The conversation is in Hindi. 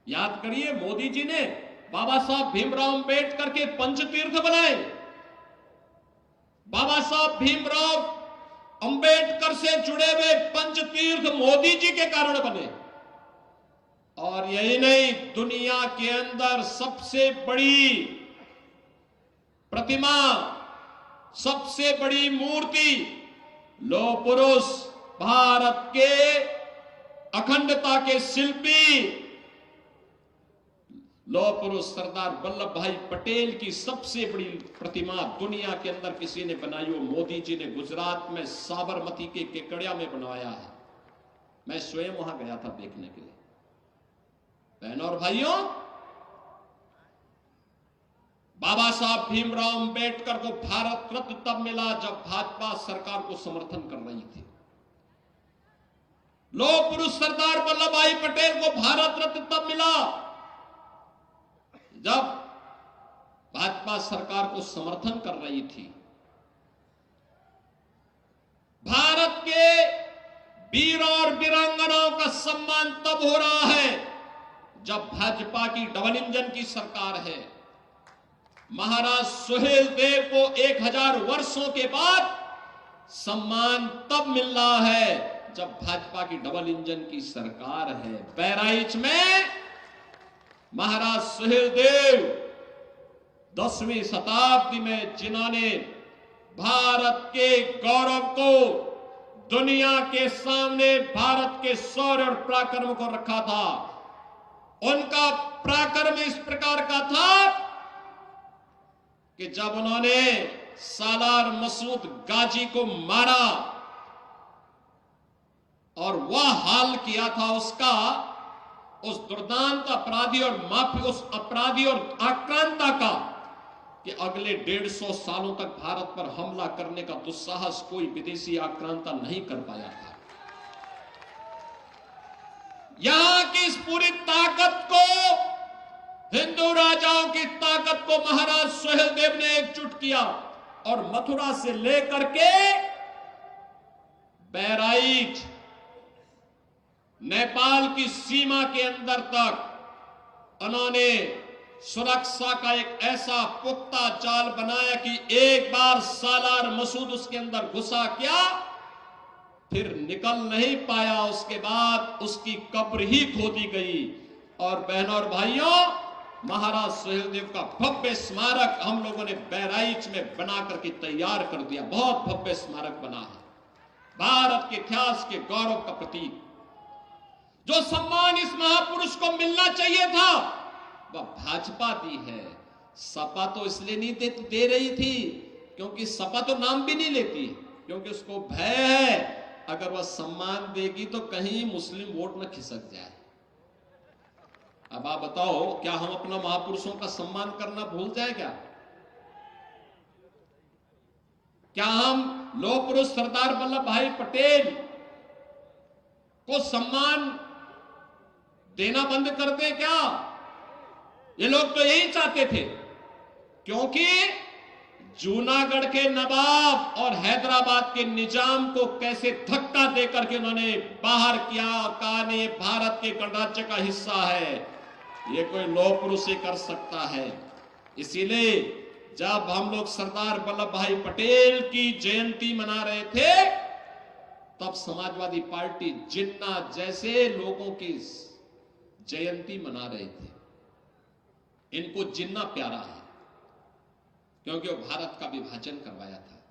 याद करिए, मोदी जी ने बाबा साहब भीमराव अंबेडकर के पंचतीर्थ बनाए। बाबा साहब भीमराव अंबेडकर से जुड़े हुए पंचतीर्थ मोदी जी के कारण बने। और यही नहीं, दुनिया के अंदर सबसे बड़ी प्रतिमा, सबसे बड़ी मूर्ति, लौह पुरुष, भारत के अखंडता के शिल्पी लौह पुरुष सरदार वल्लभ भाई पटेल की सबसे बड़ी प्रतिमा दुनिया के अंदर किसी ने बनाई हो, मोदी जी ने गुजरात में साबरमती के केकड़िया में बनवाया है। मैं स्वयं वहां गया था देखने के लिए। बहनों और भाइयों, बाबा साहब भीमराव अंबेडकर को भारत रत्न तब मिला जब भाजपा सरकार को समर्थन कर रही थी। लौह पुरुष सरदार वल्लभ भाई पटेल को भारत रत्न तब मिला जब भाजपा सरकार को समर्थन कर रही थी। भारत के वीर और वीरांगनाओं का सम्मान तब हो रहा है जब भाजपा की डबल इंजन की सरकार है। महाराज सुहेलदेव को 1000 वर्षों के बाद सम्मान तब मिल रहा है जब भाजपा की डबल इंजन की सरकार है। बहराइच में महाराज सुहेलदेव 10वीं शताब्दी में जिन्होंने भारत के गौरव को दुनिया के सामने, भारत के शौर्य और पराक्रम को रखा था। उनका पराक्रम इस प्रकार का था कि जब उन्होंने सालार मसूद गाजी को मारा और वह हाल किया था उसका, उस दुर्दांत अपराधी और माफी, उस अपराधी और आक्रांता का, कि अगले 150 सालों तक भारत पर हमला करने का दुस्साहस कोई विदेशी आक्रांता नहीं कर पाया था। यहां की इस पूरी ताकत को, हिंदू राजाओं की ताकत को महाराज सुहेलदेव ने एकजुट किया और मथुरा से लेकर के बहराइच, नेपाल की सीमा के अंदर तक उन्होंने सुरक्षा का एक ऐसा पुख्ता जाल बनाया कि एक बार सालार मसूद उसके अंदर घुसा क्या, फिर निकल नहीं पाया। उसके बाद उसकी कब्र ही खोदी गई। और बहनों और भाइयों, महाराज सुहेलदेव का भव्य स्मारक हम लोगों ने बहराइच में बना करके तैयार कर दिया। बहुत भव्य स्मारक बना है, भारत के इतिहास के गौरव का प्रतीक। जो सम्मान इस महापुरुष को मिलना चाहिए था वह भाजपा दी है। सपा तो इसलिए नहीं दे रही थी क्योंकि सपा तो नाम भी नहीं लेती, क्योंकि उसको भय है अगर वह सम्मान देगी तो कहीं मुस्लिम वोट न खिसक जाए। अब आप बताओ, क्या हम अपना महापुरुषों का सम्मान करना भूल जाए क्या? क्या हम लौह पुरुष सरदार वल्लभ भाई पटेल को सम्मान देना बंद कर दें क्या? ये लोग तो यही चाहते थे, क्योंकि जूनागढ़ के नवाब और हैदराबाद के निजाम को कैसे धक्का देकर के उन्होंने बाहर किया और कहा नहीं, ये भारत के गणराज्य का हिस्सा है, ये कोई लौह पुरुष ही कर सकता है। इसीलिए जब हम लोग सरदार वल्लभ भाई पटेल की जयंती मना रहे थे, तब समाजवादी पार्टी जिन्ना जैसे लोगों की जयंती मना रहे थे। इनको जिन्ना प्यारा है क्योंकि वो भारत का विभाजन करवाया था।